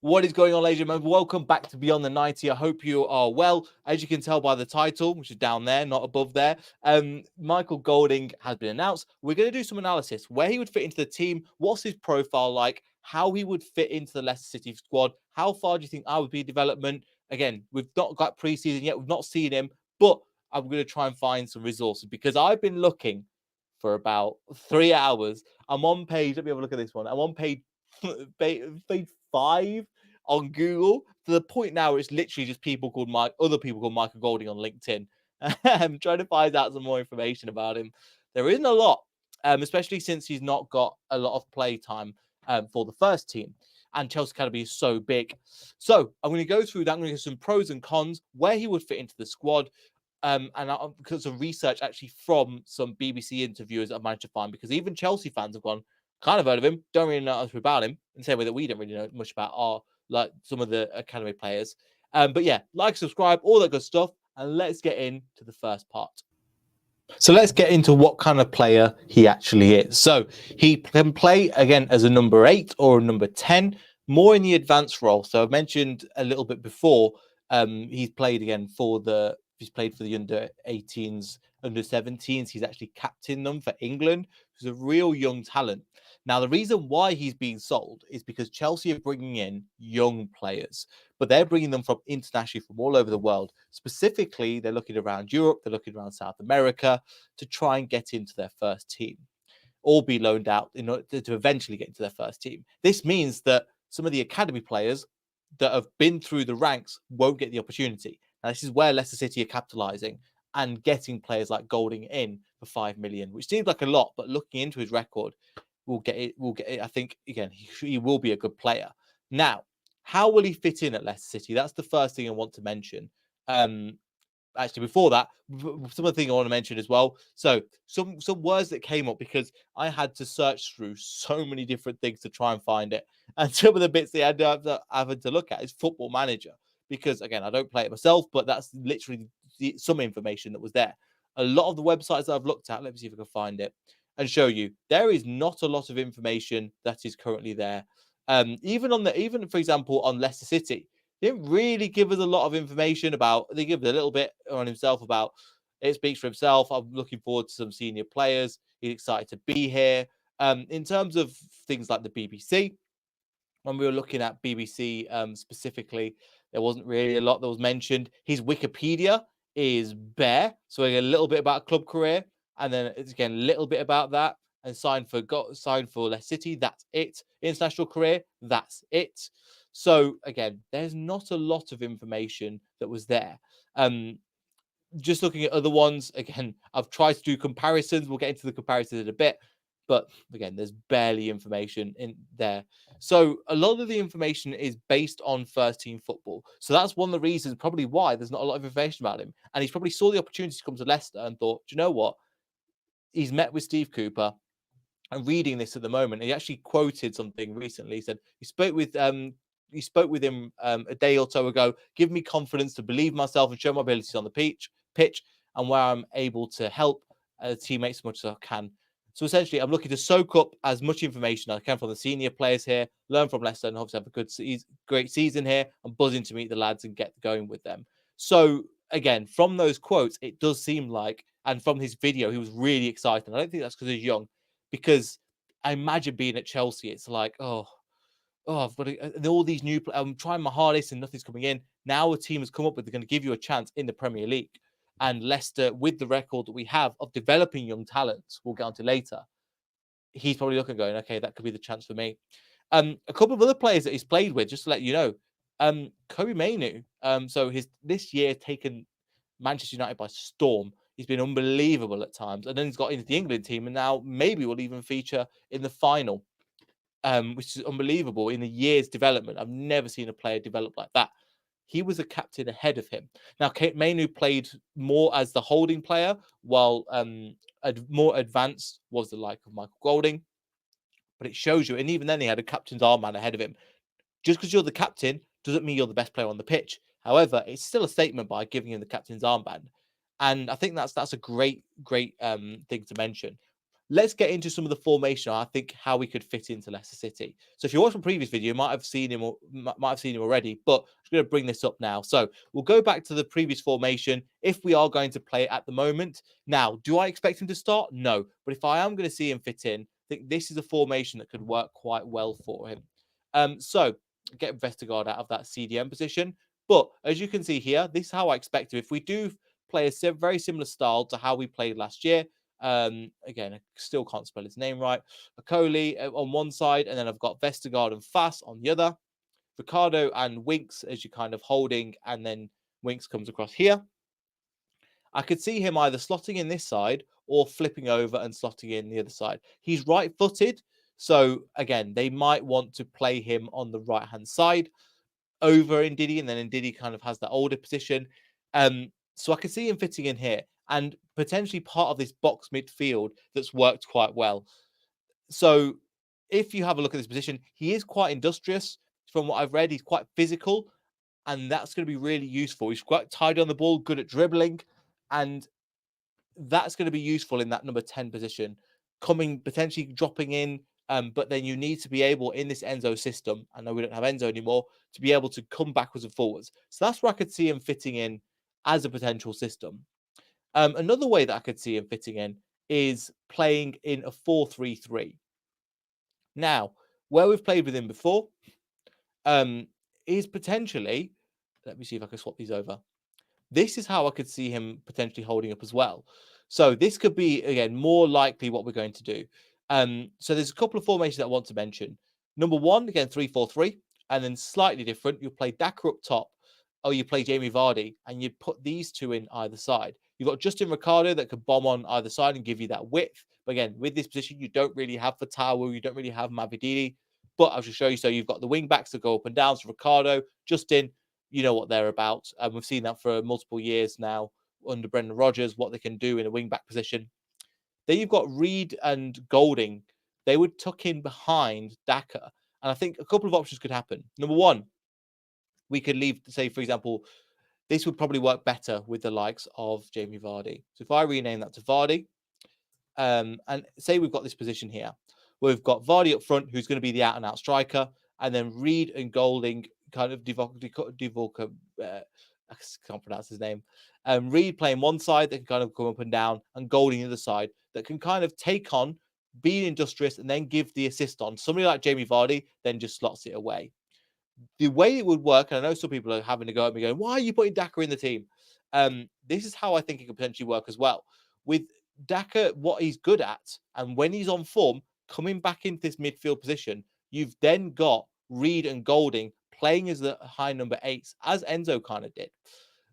What is going on, ladies and gentlemen? Welcome back to Beyond the 90. I hope you are well. As you can tell by the title, which is down there, not above there, Michael Golding has been announced. We're going to do some analysis where he would fit into the team, what's his profile like, how he would fit into the Leicester City squad, how far do you think I would be development? Again, we've not got preseason yet, we've not seen him, but I'm going to try and find some resources because I've been looking for about 3 hours. I'm on page, let me have a look at this one. I'm on page 5 on Google to the point now where it's literally just other people called Michael Golding on LinkedIn. I'm trying to find out some more information about him. There isn't a lot, especially since he's not got a lot of play time for the first team. And Chelsea Academy is so big. So I'm going to go through that. I'm going to get some pros and cons, where he would fit into the squad, because of research actually from some BBC interviewers I've managed to find, because even Chelsea fans have gone, kind of heard of him, don't really know much about him, in the same way that we don't really know much about some of the academy players. But yeah, like, subscribe, all that good stuff, and let's get into the first part. So let's get into what kind of player he actually is. So he can play again as a number 8 or a number 10, more in the advanced role. So I mentioned a little bit before, he's played for the under 18s, under 17s. He's actually captained them for England. He's a real young talent. Now, the reason why he's being sold is because Chelsea are bringing in young players, but they're bringing them from internationally from all over the world. Specifically, they're looking around Europe, they're looking around South America to try and get into their first team or be loaned out in order to eventually get into their first team. This means that some of the academy players that have been through the ranks won't get the opportunity. Now, this is where Leicester City are capitalising and getting players like Golding in for 5 million, which seems like a lot, but looking into his record, we'll get it. We'll get it. I think again, he will be a good player. Now, how will he fit in at Leicester City? That's the first thing I want to mention. Actually, before that, some of the things I want to mention as well. So, some words that came up because I had to search through so many different things to try and find it, and some of the bits they had to look at is Football Manager, because again, I don't play it myself, but that's literally some information that was there. A lot of the websites that I've looked at, let me see if I can find it and show you. There is not a lot of information that is currently there. Even for example on Leicester City, they didn't really give us a lot of information about. They give us a little bit on himself about. It speaks for himself. I'm looking forward to some senior players. He's excited to be here. In terms of things like the BBC, when we were looking at BBC specifically, there wasn't really a lot that was mentioned. His Wikipedia is bare, so a little bit about club career, and then it's again a little bit about that, and signed for Leicester City. That's it. International career. That's it. So again, there's not a lot of information that was there. Just looking at other ones, again, I've tried to do comparisons. We'll get into the comparisons in a bit. But again, there's barely information in there. So a lot of the information is based on first team football. So that's one of the reasons probably why there's not a lot of information about him. And he's probably saw the opportunity to come to Leicester and thought, do you know what? He's met with Steve Cooper. I'm reading this at the moment. He actually quoted something recently. He said he spoke with him a day or so ago. Give me confidence to believe myself and show my abilities on the pitch, and where I'm able to help teammates as much as I can. So essentially, I'm looking to soak up as much information as I can from the senior players here, learn from Leicester, and obviously have a great season here. I'm buzzing to meet the lads and get going with them. So again, from those quotes, it does seem like, and from his video, he was really excited. I don't think that's because he's young, because I imagine being at Chelsea, it's like, I've got all these new. I'm trying my hardest and nothing's coming in. Now a team has come up with, they're going to give you a chance in the Premier League. And Leicester, with the record that we have of developing young talents, we'll get onto later, he's probably looking going, okay, that could be the chance for me. A couple of other players that he's played with, just to let you know, Kobe Mainu. So this year taken Manchester United by storm. He's been unbelievable at times, and then he's got into the England team, and now maybe will even feature in the final, which is unbelievable in a year's development. I've never seen a player develop like that. He was a captain ahead of him. Now, Mainu played more as the holding player, while more advanced was the like of Michael Golding. But it shows you, and even then he had a captain's armband ahead of him. Just because you're the captain doesn't mean you're the best player on the pitch. However, it's still a statement by giving him the captain's armband. And I think that's a great thing to mention. let's get into some of the formation. I think how we could fit into Leicester City. So if you watched my previous video, you might have seen him or might have seen him already, but I'm just going to bring this up now. So we'll go back to the previous formation if we are going to play it at the moment. Now, do I expect him to start? No, but if I am going to see him fit in, I think this is a formation that could work quite well for him. So get Vestergaard out of that CDM position. But as you can see here, this is how I expect him. If we do play a very similar style to how we played last year, again, I still can't spell his name right. Akoli on one side, and then I've got Vestergaard and Fass on the other. Ricardo and Winks as you're kind of holding, and then Winks comes across here. I could see him either slotting in this side or flipping over and slotting in the other side. He's right-footed, so again, they might want to play him on the right-hand side over Ndidi, and then Ndidi kind of has that older position. So I could see him fitting in here and potentially part of this box midfield that's worked quite well. So if you have a look at this position, he is quite industrious. From what I've read, he's quite physical, and that's going to be really useful. He's quite tidy on the ball, good at dribbling, and that's going to be useful in that number 10 position, coming potentially dropping in. But then you need to be able in this Enzo system. I know we don't have Enzo anymore to be able to come backwards and forwards. So that's where I could see him fitting in as a potential system. Another way that I could see him fitting in is playing in a 4-3-3. Now, where we've played with him before, is potentially. Let me see if I can swap these over. This is how I could see him potentially holding up as well. So this could be, again, more likely what we're going to do. So there's a couple of formations I want to mention. Number one, again, 3-4-3, and then slightly different. You play Daka up top, or you play Jamie Vardy, and you put these two in either side. You've got Justin Ricardo that could bomb on either side and give you that width. But again, with this position, you don't really have Fatawu, you don't really have Mavididi. But I'll just show you. So you've got the wing backs that go up and down. So Ricardo, Justin, you know what they're about. And we've seen that for multiple years now under Brendan Rodgers, what they can do in a wing back position. Then you've got Reed and Golding. They would tuck in behind Daka. And I think a couple of options could happen. Number one, we could leave, say, for example, this would probably work better with the likes of Jamie Vardy. So if I rename that to Vardy, and say we've got this position here, where we've got Vardy up front, who's going to be the out-and-out striker, and then Reed and Golding kind of I can't pronounce his name. Reed playing one side that can kind of come up and down, and Golding the other side that can kind of take on, be industrious, and then give the assist on. Somebody like Jamie Vardy then just slots it away. The way it would work, and I know some people are having to go at me going, why are you putting Daka in the team? This is how I think it could potentially work as well. With Daka, what he's good at, and when he's on form, coming back into this midfield position, you've then got Reed and Golding playing as the high number eights, as Enzo kind of did.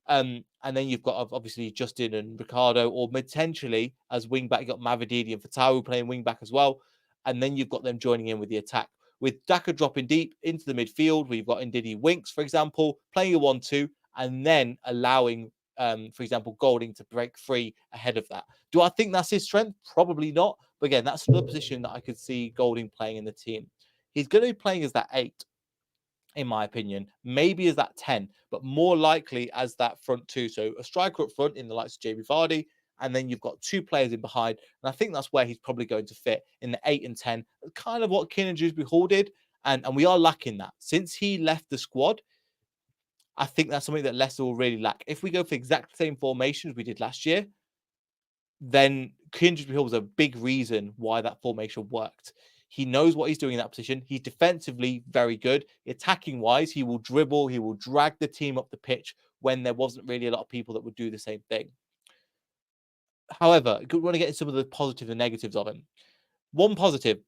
And then you've got obviously Justin and Ricardo, or potentially as wing back, you've got Mavididi and Fatawu playing wing back as well. And then you've got them joining in with the attack. With Daka dropping deep into the midfield, where you've got Ndidi Winks, for example, playing a 1-2, and then allowing, for example, Golding to break free ahead of that. Do I think that's his strength? Probably not. But again, that's another position that I could see Golding playing in the team. He's going to be playing as that 8, in my opinion, maybe as that 10, but more likely as that front 2. So a striker up front in the likes of Jamie Vardy, and then you've got 2 players in behind. And I think that's where he's probably going to fit in the 8 and 10, kind of what Kiernan Dewsbury did. And we are lacking that. Since he left the squad, I think that's something that Leicester will really lack. If we go for exact same formations we did last year, then Kiernan Dewsbury was a big reason why that formation worked. He knows what he's doing in that position. He's defensively very good. Attacking wise, he will dribble. He will drag the team up the pitch when there wasn't really a lot of people that would do the same thing. However, we want to get into some of the positives and negatives of him. One positive,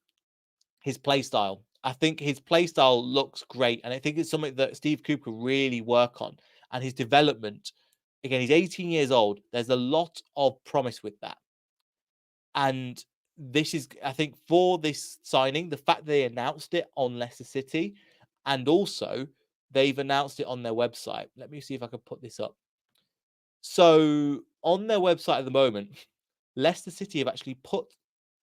his play style. I think his play style looks great. And I think it's something that Steve Cooper could really work on. And his development, again, he's 18 years old. There's a lot of promise with that. And this is, I think, for this signing, the fact they announced it on Leicester City, and also they've announced it on their website. Let me see if I can put this up. So on their website at the moment, Leicester City have actually put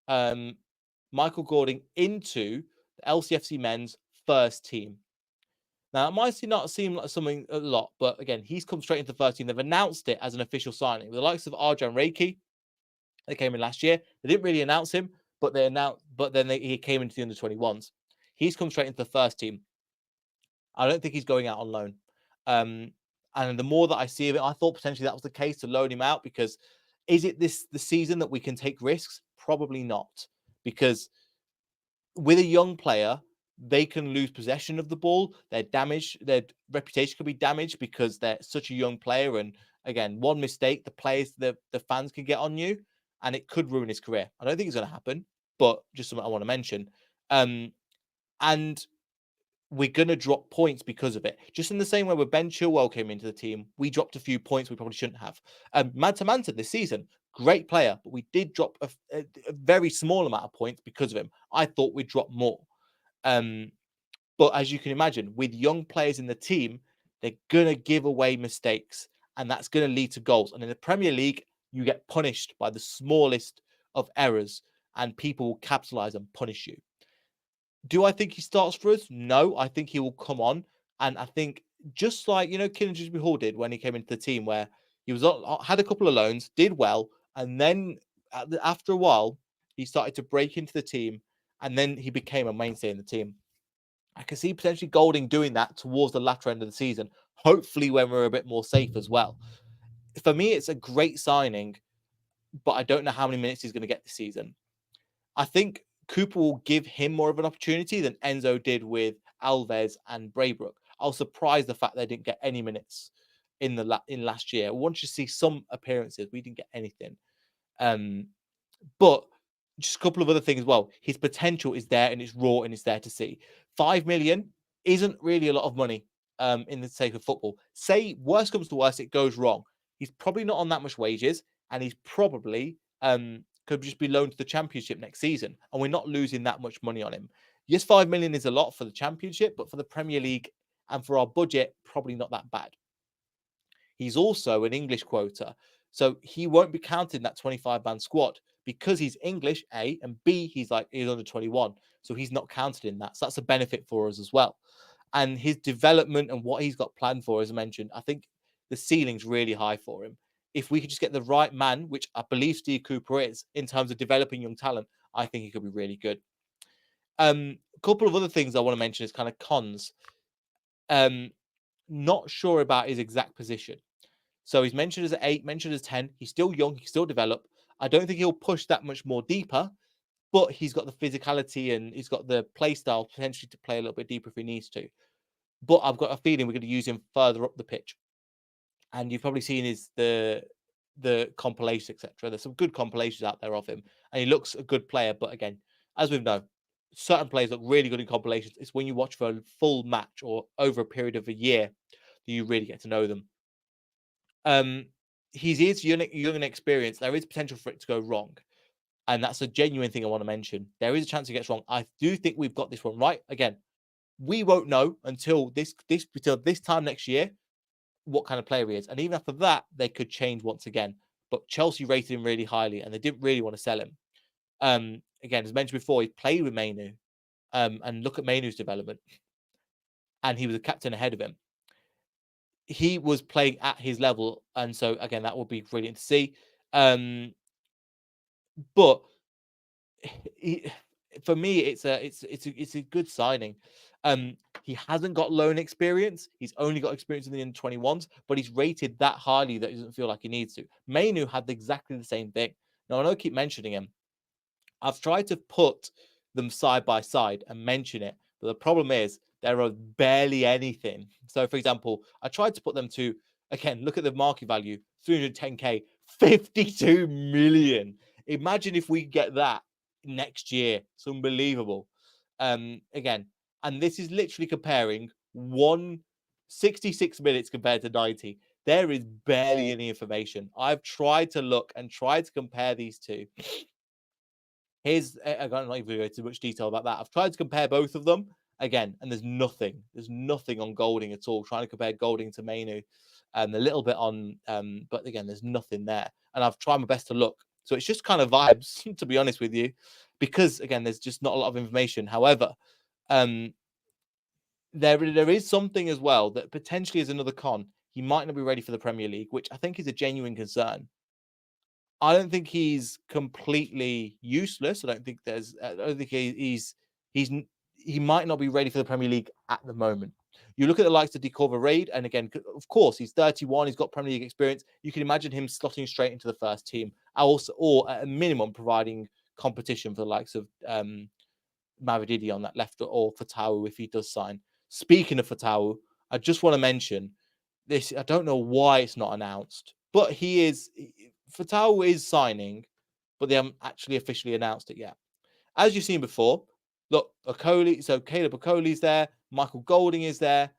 Michael Gordon into the LCFC men's first team. Now, it might not seem like something a lot, but again, he's come straight into the first team. They've announced it as an official signing with the likes of Arjan Reiki. They came in last year. They didn't really announce him, but he came into the under 21s. He's come straight into the first team. I don't think he's going out on loan. And the more that I see of it, I thought potentially that was the case to loan him out, because is it the season that we can take risks? Probably not, because with a young player, they can lose possession of the ball. Their reputation could be damaged because they're such a young player. And again, one mistake, the fans can get on you, and it could ruin his career. I don't think it's going to happen, but just something I want to mention. And we're going to drop points because of it. Just in the same way where Ben Chilwell came into the team, we dropped a few points we probably shouldn't have. Manta this season, great player, but we did drop a very small amount of points because of him. I thought we'd drop more. But as you can imagine, with young players in the team, they're going to give away mistakes, and that's going to lead to goals. And in the Premier League, you get punished by the smallest of errors, and people will capitalize and punish you. Do I think he starts for us? No, I think he will come on. And I think just like, Kylian Hall did when he came into the team, where he had a couple of loans, did well, and then after a while, he started to break into the team, and then he became a mainstay in the team. I can see potentially Golding doing that towards the latter end of the season, hopefully when we're a bit more safe as well. For me, it's a great signing, but I don't know how many minutes he's going to get this season. I think Cooper will give him more of an opportunity than Enzo did with Alves and Braybrook. I was surprised the fact they didn't get any minutes in last year. I want you to see some appearances. We didn't get anything. But just a couple of other things as well. His potential is there, and it's raw, and it's there to see. 5 million isn't really a lot of money in the sake of football. Say worst comes to worst, it goes wrong. He's probably not on that much wages, and he's probably could just be loaned to the Championship next season, and we're not losing that much money on him. Yes, 5 million is a lot for the Championship, but for the Premier League and for our budget, probably not that bad. He's also an English quota, so he won't be counted in that 25-man squad because he's English, A, and B, he's under 21, so he's not counted in that. So that's a benefit for us as well. And his development and what he's got planned for, as I mentioned, I think the ceiling's really high for him. If we could just get the right man, which I believe Steve Cooper is, in terms of developing young talent, I think he could be really good. A couple of other things I want to mention is kind of cons. Not sure about his exact position. So he's mentioned as 8, mentioned as 10. He's still young. He can still develop. I don't think he'll push that much more deeper, but he's got the physicality and he's got the play style potentially to play a little bit deeper if he needs to. But I've got a feeling we're going to use him further up the pitch. And you've probably seen the compilations, etc. There's some good compilations out there of him, and he looks a good player. But again, as we've known, certain players look really good in compilations. It's when you watch for a full match or over a period of a year that you really get to know them. He is young and experienced. There is potential for it to go wrong, and that's a genuine thing I want to mention. There is a chance it gets wrong. I do think we've got this one right. Again, we won't know until this time next year what kind of player he is, and even after that, they could change once again. But Chelsea rated him really highly, and they didn't really want to sell him. Again, as mentioned before, he played with Mainu, and look at Mainu's development, and he was a captain ahead of him. He was playing at his level, and so again, that would be brilliant to see. But for me, it's a good signing. He hasn't got loan experience. He's only got experience in the under-21s, but he's rated that highly that he doesn't feel like he needs to. Mainu had exactly the same thing. Now, I know I keep mentioning him. I've tried to put them side by side and mention it, but the problem is there are barely anything. So, for example, I tried to put them to, again, look at the market value, 310k, 52 million. Imagine if we get that next year. It's unbelievable. Again, and this is literally comparing 66 minutes compared to 90. There is barely any information. I've tried to look and tried to compare these two. I'm not even going to go into much detail about that. I've tried to compare both of them again, and there's nothing. There's nothing on Golding at all. Trying to compare Golding to Mainu, a little bit on, but again, there's nothing there. And I've tried my best to look. So it's just kind of vibes, to be honest with you, because again, there's just not a lot of information. However, there is something as well that potentially is another con. He might not be ready for the Premier League, which I think is a genuine concern. I don't think he's completely useless. I don't think he's he might not be ready for the Premier League at the moment. You look at the likes of Decorva Reid, and again, of course, he's 31. He's got Premier League experience. You can imagine him slotting straight into the first team, also, or at a minimum, providing competition for the likes of Mavididi on that left, or Fatawu if he does sign. Speaking of Fatawu, I just want to mention this. I don't know why it's not announced, but Fatawu is signing, but they haven't actually officially announced it yet. As you've seen before, look, Caleb Okoli's there, Michael Golding is there,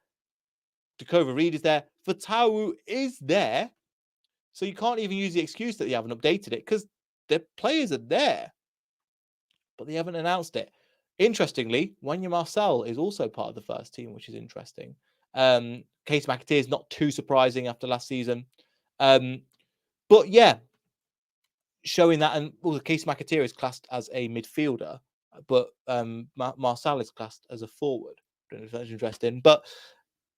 Dakota Reed is there, Fatawu is there. So you can't even use the excuse that you haven't updated it because the players are there, but they haven't announced it. Interestingly, Wanya Marcel is also part of the first team, which is interesting. Case McAteer is not too surprising after last season. But yeah, showing that, and well, the Case McAteer is classed as a midfielder, but Marcel is classed as a forward. I don't know if that's interesting. But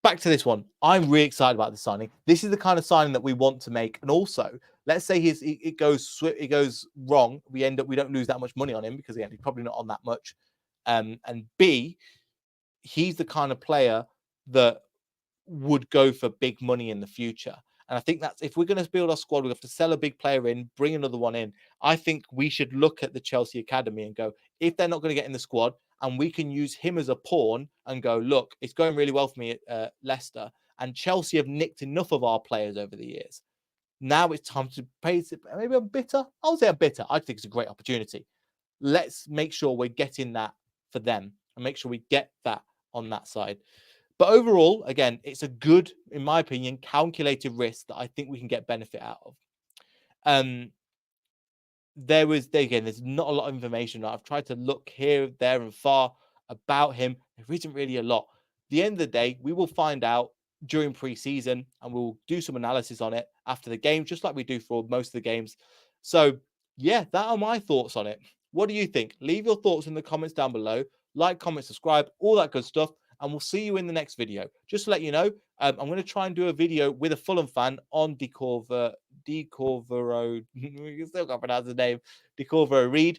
back to this one. I'm really excited about the signing. This is the kind of signing that we want to make. And also, let's say it goes wrong. We don't lose that much money on him because again, he's probably not on that much. And B, he's the kind of player that would go for big money in the future. And I think that's, if we're going to build our squad, we have to sell a big player in, bring another one in. I think we should look at the Chelsea Academy and go, if they're not going to get in the squad, and we can use him as a pawn and go, look, it's going really well for me at Leicester. And Chelsea have nicked enough of our players over the years. Now it's time to pay. Maybe I'm bitter. I'll say I'm bitter. I think it's a great opportunity. Let's make sure we're getting that for them and make sure we get that on that side. But overall, again, it's a good, in my opinion, calculated risk that I think we can get benefit out of. There's not a lot of information. I've tried to look here, there, and far about him. There isn't really a lot. At the end of the day, we will find out during pre-season, and we'll do some analysis on it after the game, just like we do for most of the games. So, yeah, that are my thoughts on it. What do you think? Leave your thoughts in the comments down below. Like, comment, subscribe, all that good stuff. And we'll see you in the next video. Just to let you know, I'm going to try and do a video with a Fulham fan on Decorvero. You still can't pronounce his name. Decorvero Reed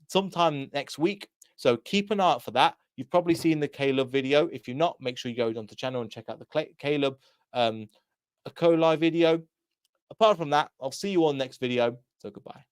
sometime next week. So keep an eye out for that. You've probably seen the Caleb video. If you're not, make sure you go onto the channel and check out the Caleb Akoli video. Apart from that, I'll see you on the next video. So goodbye.